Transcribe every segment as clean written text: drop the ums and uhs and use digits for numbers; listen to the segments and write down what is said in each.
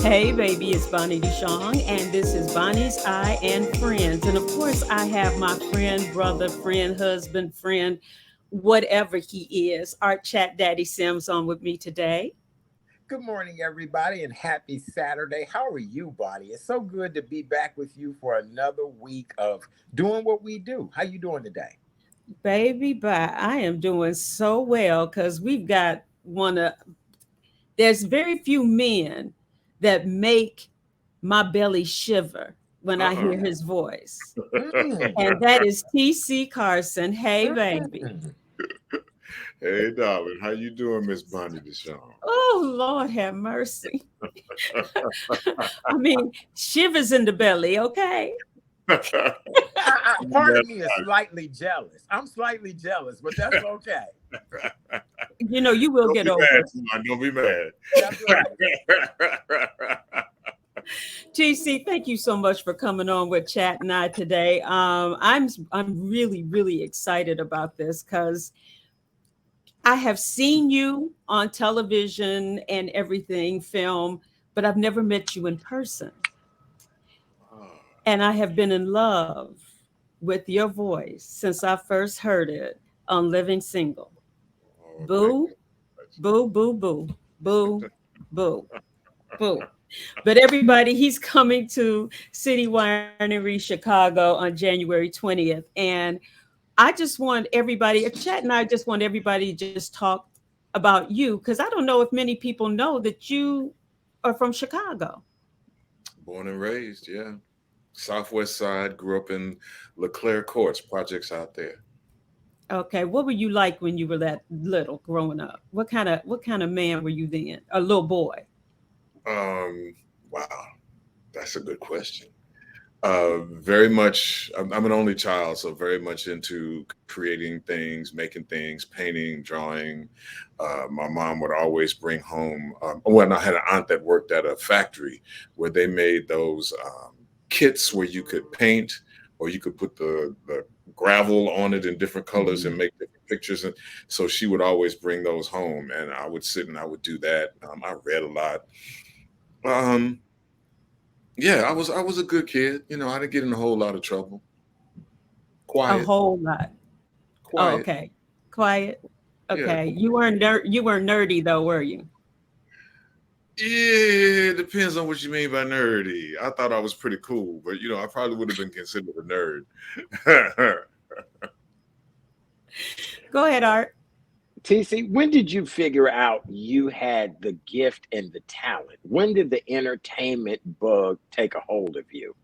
Hey, baby, it's Bonnie DeShong, and this is Bonnie's Eye and Friends. And of course, I have my friend, brother, friend, husband, friend, whatever he is, Art Chat Daddy Sims on with me today. Good morning, everybody, and happy Saturday. How are you, buddy? It's so good to be back with you for another week of doing what we do. How you doing today? Baby, bye. I am doing so well because we've got there's very few men that make my belly shiver when I hear Uh-uh. his voice. Mm, And that is TC Carson. Hey, baby. mm. Hey, darling, how you doing, Miss Bonnie DeShong? Oh, Lord have mercy. I mean, shivers in the belly, okay? Part of me is slightly jealous. I'm slightly jealous, but that's okay. You know, you will Don't get be over mad, it. son. Don't be mad. That's right. GC, thank you so much for coming on with Chat and I today. I'm really, really excited about this because I have seen you on television and everything, film, but I've never met you in person. Oh, And I have been in love with your voice since I first heard it on Living Single. oh, thank Boo, you. boo, boo, boo, boo, boo, boo. But everybody, he's coming to City Winery Chicago on January 20th. And I just want everybody, Chat and I just want everybody to just talk about you because I don't know if many people know that you are from Chicago. Born and raised, yeah. Southwest side, grew up in LeClaire Courts, projects out there. Okay, what were you like when you were that little growing up? What kind of man were you then? A little boy. Um, wow, that's a good question. Very much, I'm an only child, so very much into creating things, making things, painting, drawing. My mom would always bring home, well, and I had an aunt that worked at a factory where they made those kits where you could paint or you could put the gravel on it in different colors Mhm. and make different pictures. And so she would always bring those home, and I would sit and I would do that. I read a lot. Um, yeah, I was a good kid. I didn't get in a whole lot of trouble. A Quiet, whole lot. Oh, quiet. okay. Quiet. Yeah, Okay. quiet. You weren't nerdy though, were you? Yeah, it depends on what you mean by nerdy. I thought I was pretty cool, but I probably would have been considered a nerd. Go ahead, Art. TC, when did you figure out you had the gift and the talent? When did the entertainment bug take a hold of you?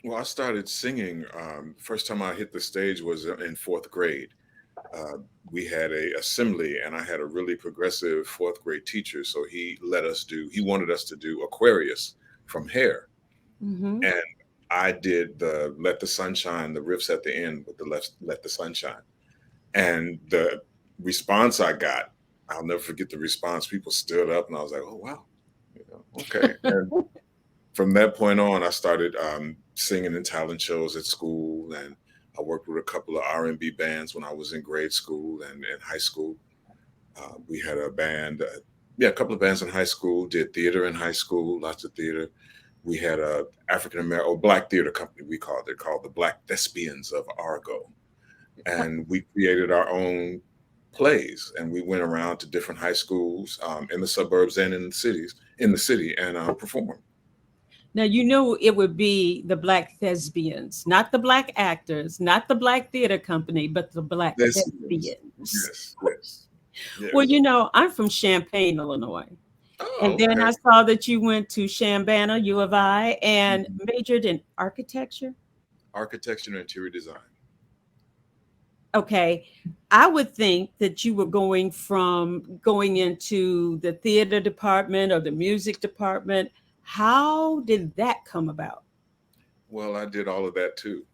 Well, I started singing. First time I hit the stage was in fourth grade. Uh, we had a assembly, and I had a really progressive fourth grade teacher. So he wanted us to do Aquarius from Hair, Mm-hmm. and I did the Let the Sunshine, the riffs at the end with the Let the Sunshine. And the response I got, I'll never forget the response. People stood up, and I was like, "Oh wow, okay." And from that point on, I started singing in talent shows at school, and I worked with a couple of R&B bands when I was in grade school and in high school. We had a band, yeah, a couple of bands in high school. Did theater in high school, lots of theater. We had a African American or Black theater company. We called it called the Black Thespians of Argo, and we created our own plays, and we went around to different high schools in the suburbs and in the city, and performed. Now you knew it would be the black thespians, not the black actors, not the black theater company, but the black Thespians. thespians. Yes, yes, Well, yes. I'm from Champaign, Illinois. And Oh, then okay. I saw that you went to Shambana, U of I, and Mhm. majored in architecture. Architecture and interior design. Okay. I would think that you were going into the theater department or the music department. How did that come about? Well, I did all of that too.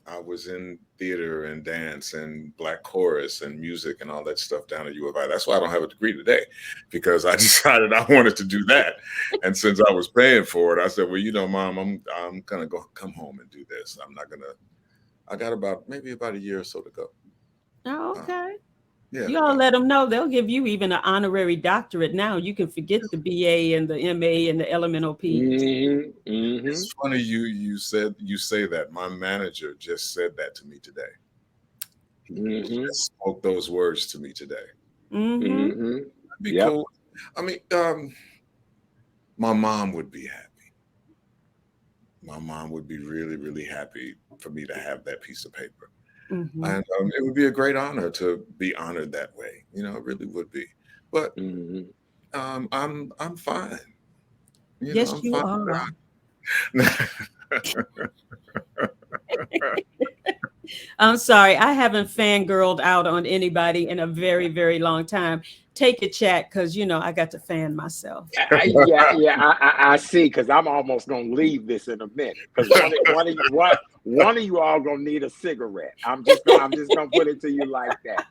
I was in theater and dance and black chorus and music and all that stuff down at U of I. That's why I don't have a degree today, because I decided I wanted to do that. And since I was paying for it, I said, "Well, Mom, I'm gonna go come home and do this. I'm not gonna." I got about maybe about a year or so to go. Oh, Uh, okay. Yeah. You all let them know. They'll give you even an honorary doctorate now. You can forget the BA and the MA and the LMNOP. It's funny you say that. My manager just said that to me today. He just spoke those words to me today. That'd be cool. I mean, my mom would be happy. My mom would be really, really happy for me to have that piece of paper. And it would be a great honor to be honored that way. You know, it really would be. But I'm fine. You know, Yes, I'm you fine. are. I'm sorry. I haven't fangirled out on anybody in a very, very long time. Take a chat because, you know, I got to fan myself. I see, because I'm almost gonna leave this in a minute, because one of you all gonna need a cigarette. I'm just gonna put it to you like that.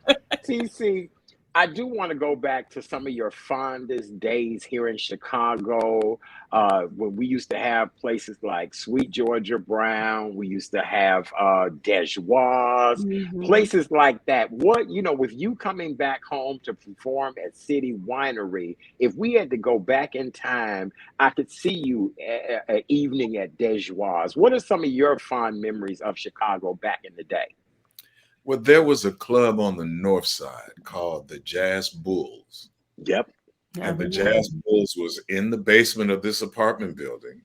TC, I do want to go back to some of your fondest days here in Chicago, when we used to have places like Sweet Georgia Brown. We used to have Deschongs, places like that. What, you know, with you coming back home to perform at City Winery, if we had to go back in time, I could see you an evening at Deschongs. What are some of your fond memories of Chicago back in the day? Well, there was a club on the north side called the Jazz Bulls. Yep. And the Jazz Bulls was in the basement of this apartment building.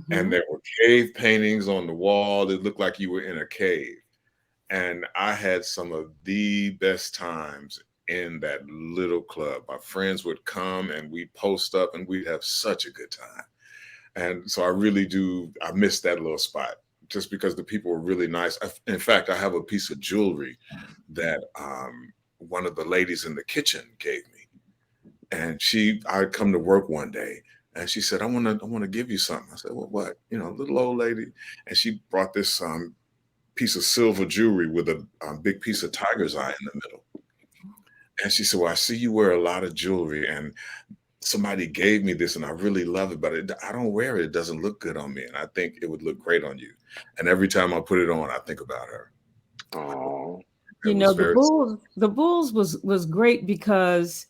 And there were cave paintings on the wall. It looked like you were in a cave. And I had some of the best times in that little club. My friends would come and we'd post up and we'd have such a good time. And so I miss that little spot, just because the people were really nice. In fact, I have a piece of jewelry that one of the ladies in the kitchen gave me. And I'd come to work one day and she said, I want to give you something. I said, well, what? You know, little old lady. And she brought this piece of silver jewelry with a big piece of tiger's eye in the middle. And she said, well, I see you wear a lot of jewelry, and somebody gave me this and I really love it, but I don't wear it. It doesn't look good on me. And I think it would look great on you. And every time I put it on, I think about her. Oh, you know, the Bulls was great because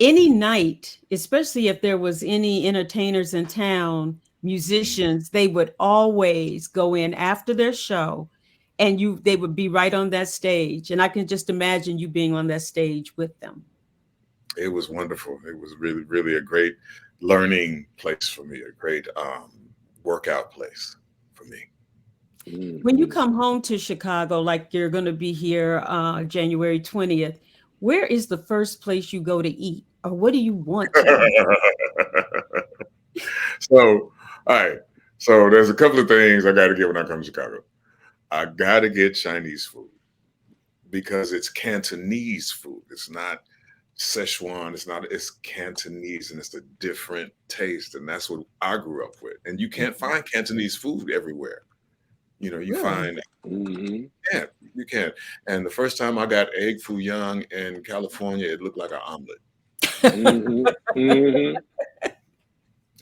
any night, especially if there was any entertainers in town, musicians, they would always go in after their show and they would be right on that stage. And I can just imagine you being on that stage with them. It was wonderful. It was really, really a great learning place for me, a great workout place for me. When you come home to Chicago, like you're going to be here January 20th, where is the first place you go to eat, or what do you want to eat? So, all right. So there's a couple of things I got to get when I come to Chicago. I got to get Chinese food because it's Cantonese food. It's not Szechuan. It's Cantonese, and it's a different taste. And that's what I grew up with. And you can't find Cantonese food everywhere. You know, you find, yeah, you can't. And the first time I got egg foo young in California, it looked like an omelet.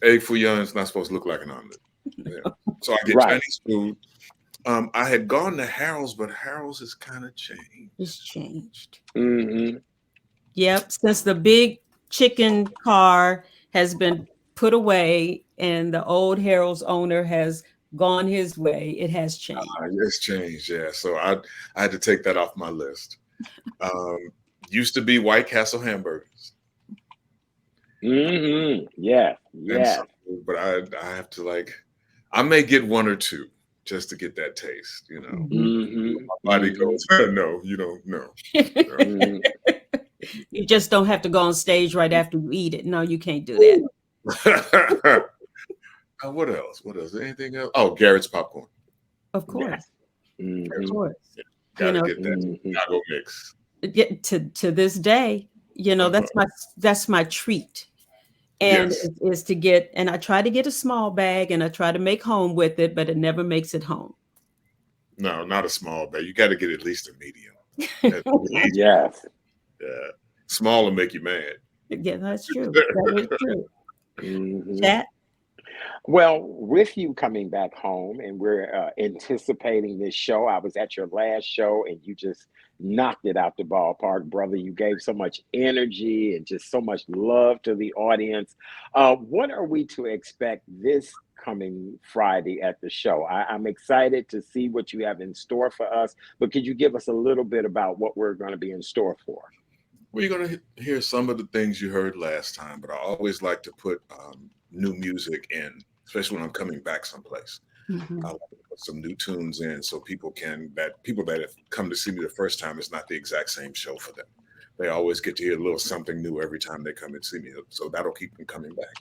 Egg foo young is not supposed to look like an omelet. Yeah. So I get Chinese food. I had gone to Harold's, but Harold's has kind of changed. It's changed. Yep, since the big chicken car has been put away and the old Harold's owner has gone his way, it has changed. It's changed, yeah. So I had to take that off my list. Used to be White Castle hamburgers. Yeah. So, but I have to I may get one or two just to get that taste, you know. My body goes, no, you don't know. You just don't have to go on stage right after you eat it. No, you can't do that. What else? Anything else? Oh, Garrett's popcorn. Of course. Of course. Yeah. Gotta get that Chicago mix. To this day, you know, that's my treat. And is to get, and I try to get a small bag and I try to make home with it, but it never makes it home. No, not a small bag. You got to get at least a medium. Yes. Yeah. Small will make you mad. Yeah, that's true. That is true. Chat? Well, with you coming back home and we're anticipating this show, I was at your last show and you just knocked it out the ballpark, brother. You gave so much energy and just so much love to the audience. What are we to expect this coming Friday at the show? I'm excited to see what you have in store for us, but could you give us a little bit about what we're going to be in store for? Well, you're going to hear some of the things you heard last time, but I always like to put new music in, especially when I'm coming back someplace. I Mhm. like to put some new tunes in so people that have come to see me the first time, it's not the exact same show for them. They always get to hear a little something new every time they come and see me. So that'll keep them coming back.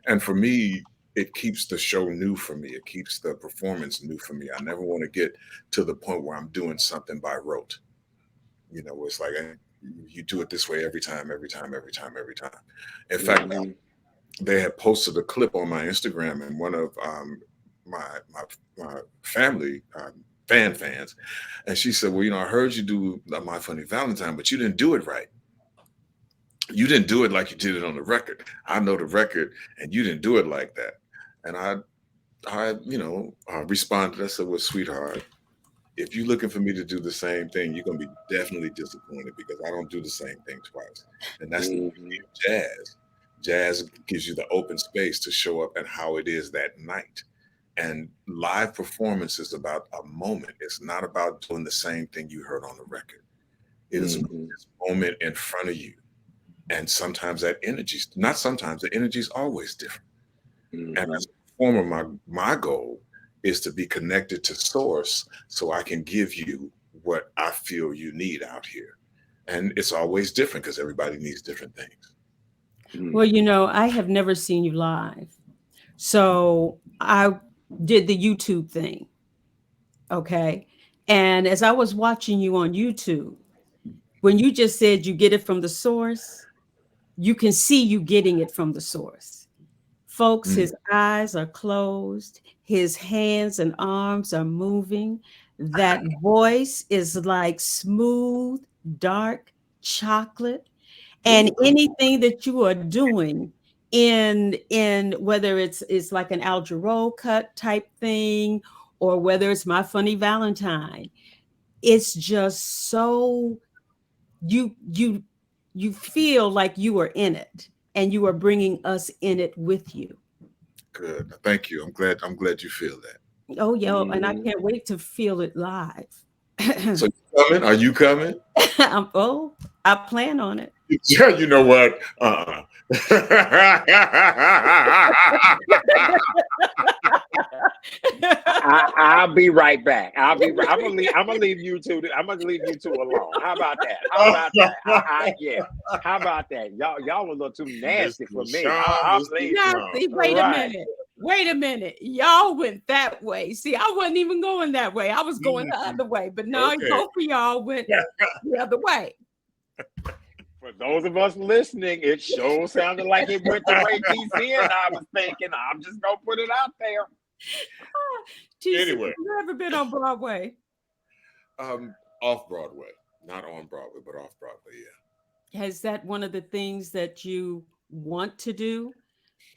And for me, it keeps the show new for me. It keeps the performance new for me. I never want to get to the point where I'm doing something by rote. It's like you do it this way every time, every time, every time, every time. In fact, Mhm. they had posted a clip on my Instagram, and one of my family fans, and she said, "Well, I heard you do My Funny Valentine, but you didn't do it right. You didn't do it like you did it on the record. I know the record, and you didn't do it like that." And I responded. I said, "Well, sweetheart, if you're looking for me to do the same thing, you're gonna be definitely disappointed because I don't do the same thing twice." And that's the beauty Mhm. of jazz. Jazz gives you the open space to show up and how it is that night. And live performance is about a moment. It's not about doing the same thing you heard on the record. It is about Mhm. this moment in front of you. And sometimes that energy, not sometimes, the energy is always different. And as Mhm. a performer, my goal is to be connected to source so I can give you what I feel you need out here. And it's always different because everybody needs different things. Well, Mhm. I have never seen you live. So I did the YouTube thing. Okay. And as I was watching you on YouTube, when you just said you get it from the source, you can see you getting it from the source. Folks, Mm, his eyes are closed, his hands and arms are moving. That voice is like smooth, dark chocolate. And ooh, anything that you are doing in whether it's like an Al Jarreau cut type thing or whether it's My Funny Valentine, it's just so you you feel like you are in it and you are bringing us in it with you. good. Thank you. I'm glad you feel that. Oh yeah, and I Mhm. can't wait to feel it live. So you coming? Are you coming? Oh, I plan on it. Yeah, you know what? I'll be right back. I'm gonna leave. I'm gonna leave you two. I'm gonna leave you two alone. How about that? How about that? Yeah. How about that? Y'all a little too nasty Mr. for me. Sean, I'm Mr. leaving. Now, Sean. see, All wait a right. minute. Wait a minute. Y'all went that way. See, I wasn't even going that way. I was going the Mhm. other way. But no, Okay. both of y'all went the other way. For those of us listening, it sure sounded like it went the way TC and I was thinking. I'm just gonna put it out there. TC, have Anyway, you ever been on Broadway? off Broadway, not on Broadway, but off Broadway. Yeah, Is that one of the things that you want to do?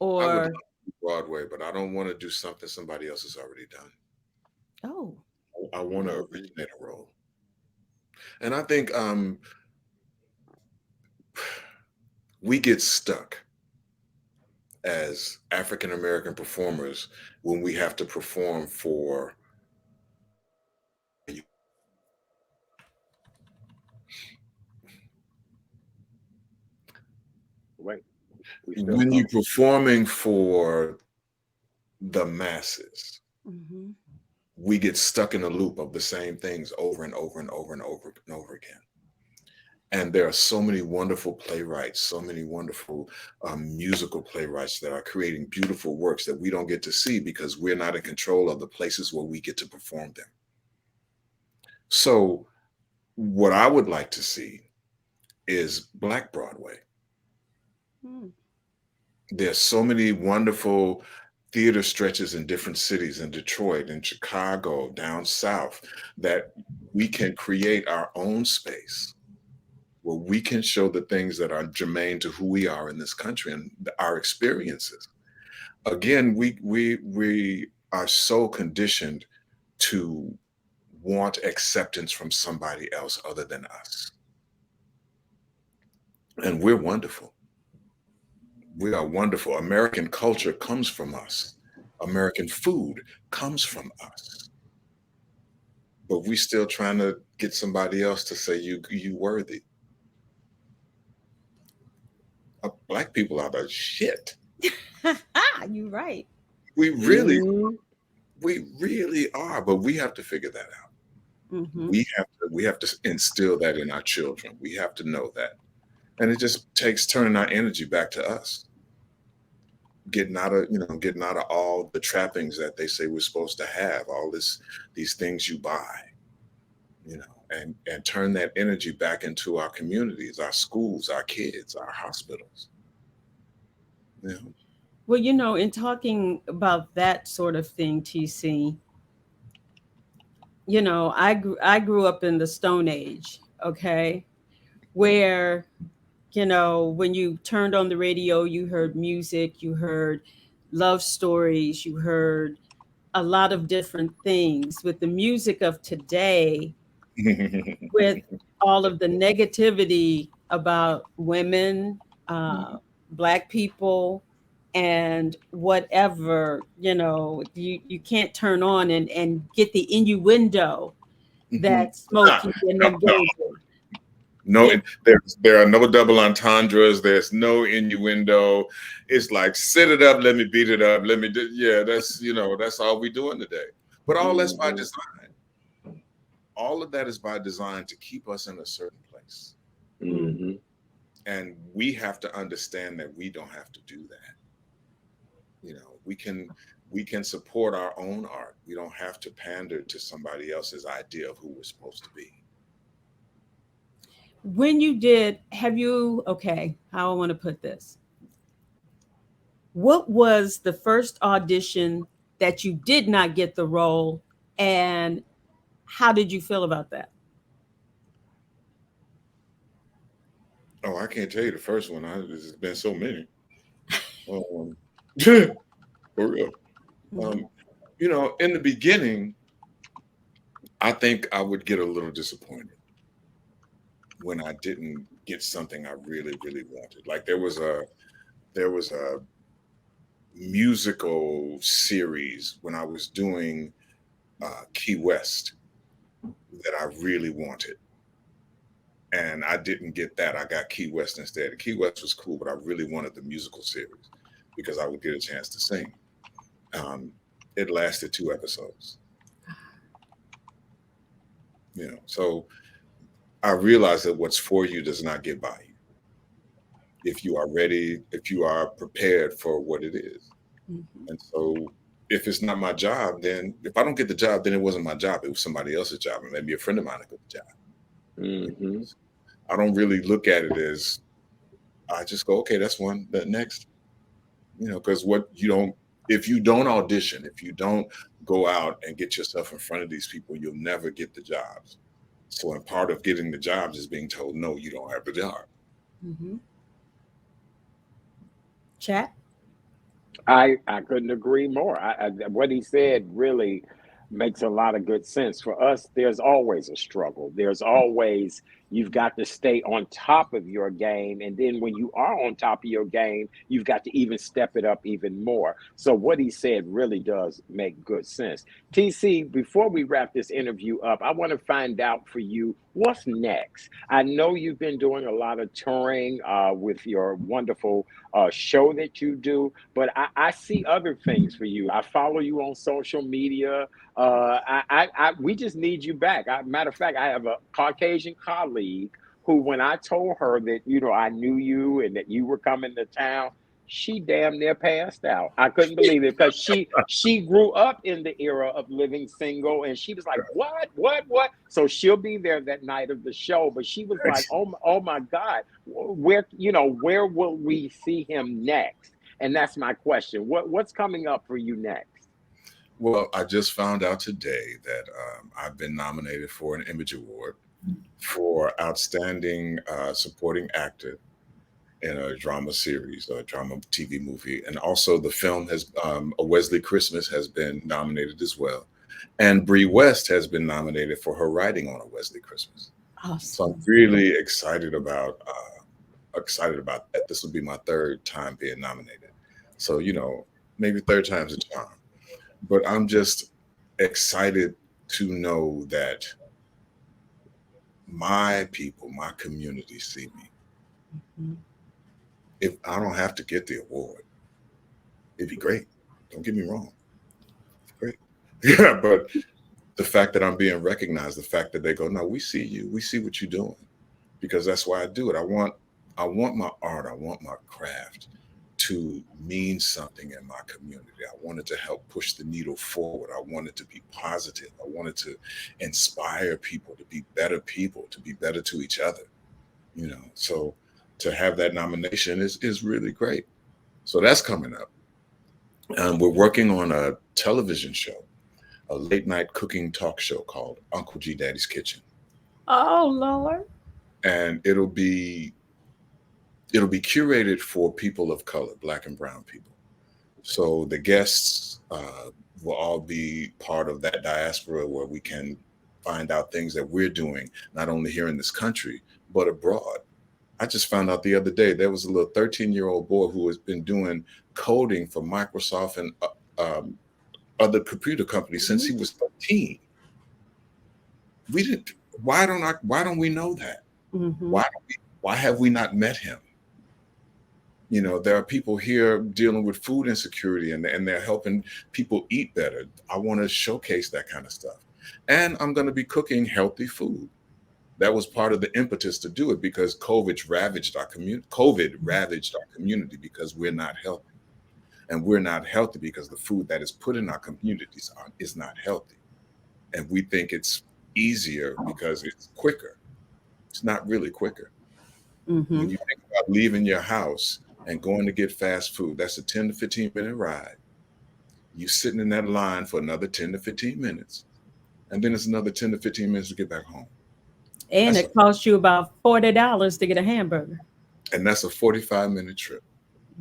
I would love Or, to do Broadway, but I don't want to do something somebody else has already done. oh, I want to Mhm. originate a role, and I think we get stuck as African American performers when we have to perform for. Wait, we still When you're talking. performing for the masses, mhm. we get stuck in a loop of the same things over and over and over and over and over again. And there are so many wonderful playwrights, so many wonderful musical playwrights that are creating beautiful works that we don't get to see because we're not in control of the places where we get to perform them. So, what I would like to see is Black Broadway. Mm. There's so many wonderful theater stretches in different cities, in Detroit, in Chicago, down south, that we can create our own space where we can show the things that are germane to who we are in this country and our experiences. again, we are so conditioned to want acceptance from somebody else other than us. And we're wonderful. We are wonderful. American culture comes from us. American food comes from us. But we still trying to get somebody else to say you worthy. Black people are the shit. You're right. We really, Mhm. we really are. But we have to figure that out. Hmm. We have to instill that in our children. We have to know that. And it just takes turning our energy back to us. Getting out of all the trappings that they say we're supposed to have, all these things you buy, and turn that energy back into our communities, our schools, our kids, our hospitals. You know? Well, in talking about that sort of thing, TC, I grew up in the Stone Age, okay, where when you turned on the radio, you heard music, you heard love stories, you heard a lot of different things. With the music of today, with all of the negativity about women, black people, and whatever, you can't turn on and get the innuendo that Smokey and No, them no, go through. no, You there are no double entendres. There's no innuendo. It's like set it up, let me beat it up, let me do. Yeah, that's all we doing today. But all that's by Mhm. design. All of that is by design to keep us in a certain place. Mm. Mhm. And we have to understand that we don't have to do that. We can support our own art. We don't have to pander to somebody else's idea of who we're supposed to be. When you did, have you, okay, how I want to put this. What was the first audition that you did not get the role, and how did you feel about that? Oh, I can't tell you the first one. There's been so many. Um, for real. Mhm. Um, in the beginning, I think I would get a little disappointed when I didn't get something I really, really wanted. Like there was a musical series when I was doing Key West that I really wanted. And I didn't get that. I got Key West instead. Key West was cool, but I really wanted the musical series because I would get a chance to sing. Um, it lasted 2 episodes. So I realized that what's for you does not get by you. If you are ready, if you are prepared for what it is. Mhm. And so if it's not my job, then if I don't get the job, then it wasn't my job. It was somebody else's job. And maybe a friend of mine got the job. Mhm. I don't really look at it as I just go, okay, that's one, that next. Because if you don't audition, if you don't go out and get yourself in front of these people, you'll never get the jobs. So, and part of getting the jobs is being told, no, you don't have the job. Mhm. Chat. I couldn't agree more. What he said really makes a lot of good sense. For us, there's always a struggle. There's always, you've got to stay on top of your game. And then when you are on top of your game, you've got to even step it up even more. So what he said really does make good sense. TC, before we wrap this interview up, I want to find out for you what's next. I know you've been doing a lot of touring with your wonderful show that you do, but I see other things for you. I follow you on social media. We just need you back. Matter of fact, I have a Caucasian colleague who, when I told her that I knew you and that you were coming to town, she damn near passed out. I couldn't believe it because she grew up in the era of living single, and she was like, what?" So she'll be there that night of the show, but she was like, oh my God, where will we see him next? And that's my question. What's coming up for you next? Well, I just found out today that I've been nominated for an Image Award for Outstanding Supporting Actor in a drama series or a drama TV movie. And also the film has A Wesley Christmas has been nominated as well. And Bree West has been nominated for her writing on A Wesley Christmas. Awesome. So I'm really excited about that. This will be my third time being nominated. So, maybe third time's a charm. But I'm just excited to know that my people, my community see me. Mm-hmm. If I don't have to get the award, it'd be great. Don't get me wrong. It's great. Yeah, but the fact that I'm being recognized, the fact that they go, no, we see you, we see what you're doing, because that's why I do it. I want my art, I want my craft to mean something in my community. I wanted to help push the needle forward. I wanted to be positive. I wanted to inspire people to be better people, to be better to each other. So to have that nomination is really great. So that's coming up. We're working on a television show, a late night cooking talk show called Uncle G Daddy's Kitchen. Oh, Lord. And it'll be curated for people of color, Black and brown people. So the guests will all be part of that diaspora where we can find out things that we're doing, not only here in this country, but abroad. I just found out the other day, there was a little 13-year-old boy who has been doing coding for Microsoft and other computer companies since he was 13. Why don't we know that? Mm-hmm. Why have we not met him? There are people here dealing with food insecurity and they're helping people eat better. I want to showcase that kind of stuff. And I'm going to be cooking healthy food. That was part of the impetus to do it, because COVID ravaged our community because we're not healthy. And we're not healthy because the food that is put in our communities is not healthy. And we think it's easier because it's quicker. It's not really quicker. Mm-hmm. When you think about leaving your house and going to get fast food, that's a 10 to 15 minute ride. You're sitting in that line for another 10 to 15 minutes. And then it's another 10 to 15 minutes to get back home. And it costs you about $40 to get a hamburger. And that's a 45-minute trip.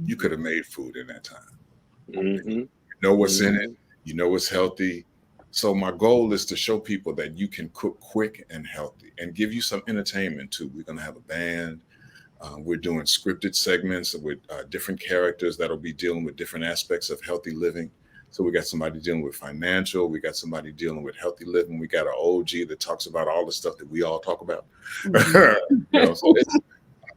You could have made food in that time. Mm-hmm. You know what's in it. You know it's healthy. So my goal is to show people that you can cook quick and healthy and give you some entertainment too. We're going to have a band. We're doing scripted segments with different characters that'll be dealing with different aspects of healthy living. So we got somebody dealing with financial. We got somebody dealing with healthy living. We got an OG that talks about all the stuff that we all talk about. Mm-hmm. So I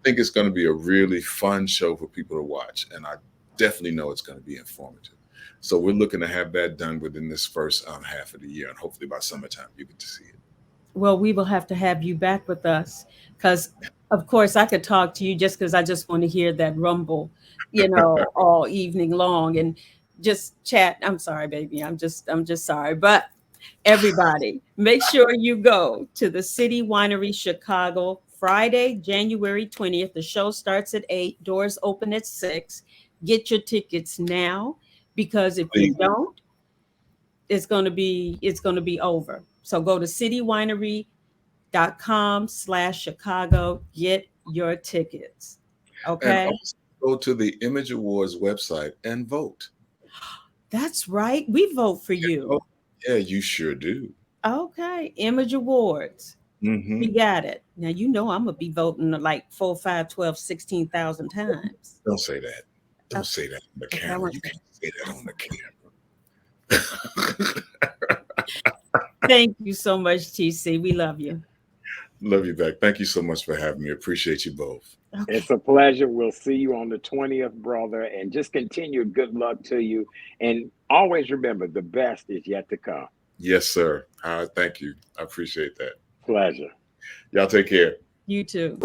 think it's going to be a really fun show for people to watch. And I definitely know it's going to be informative. So we're looking to have that done within this first half of the year. And hopefully by summertime, you get to see it. Well, we will have to have you back with us because, of course, I could talk to you just because I just want to hear that rumble, all evening long and just chat. I'm sorry, baby. I'm just sorry. But everybody, make sure you go to the City Winery Chicago Friday, January 20th. The show starts at 8. Doors open at 6. Get your tickets now, because if you don't, it's going to be over. So go to citywinery.com/Chicago. Get your tickets. Okay. And also go to the Image Awards website and vote. That's right. We vote for you. Yeah, you sure do. Okay. Image Awards. Mm-hmm. We got it. Now, I'm going to be voting like 4, 5, 12, 16,000 times. Don't say that. Don't say that on the camera. You can't say that on the camera. Thank you so much, TC. We love you. Love you back. Thank you so much for having me. Appreciate you both. Okay. It's a pleasure. We'll see you on the 20th, brother. And just continued good luck to you. And always remember, the best is yet to come. Yes, sir. Thank you. I appreciate that. Pleasure. Y'all take care. You too.